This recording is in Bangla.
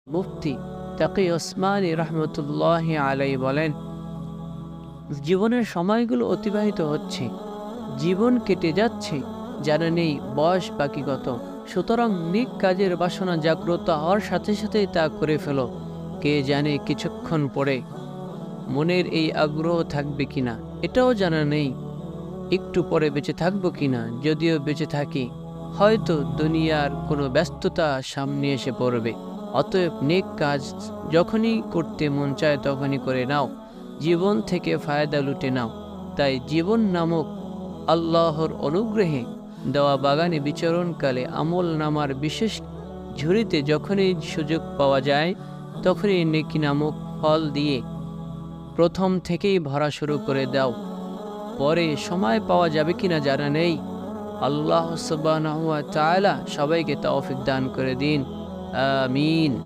মুফতি তাকি ওসমানী রহমতুল্লাহ আলাই বলেন, জীবনের সময়গুলো অতিবাহিত হচ্ছে, জীবন কেটে যাচ্ছে, জানা নেই বয়স বাকি কত। সুতরাং নেক কাজের বাসনা জাগ্রত হওয়ার সাথে সাথেই তা করে ফেলো। কে জানে কিছুক্ষণ পরে মনের এই আগ্রহ থাকবে কিনা, এটাও জানা নেই। একটু পরে বেঁচে থাকবো কিনা, যদিও বেঁচে থাকি হয়তো দুনিয়ার কোনো ব্যস্ততা সামনে এসে পড়বে। অতএব নেক কাজ যখনই করতে মন চায় তখনই করে নাও, জীবন থেকে ফায়দা লুটে নাও। তাই জীবন নামক আল্লাহর অনুগ্রহে দেওয়া বাগানে বিচরণকালে আমল নামার বিশেষ ঝুড়িতে যখনই সুযোগ পাওয়া যায় তখনই নেকি নামক ফল দিয়ে প্রথম থেকেই ভরা শুরু করে দাও। পরে সময় পাওয়া যাবে কিনা জানা নেই। আল্লাহ সুবহানাহু ওয়া তাআলা সবাইকে তৌফিক দান করে দিন। আমিন।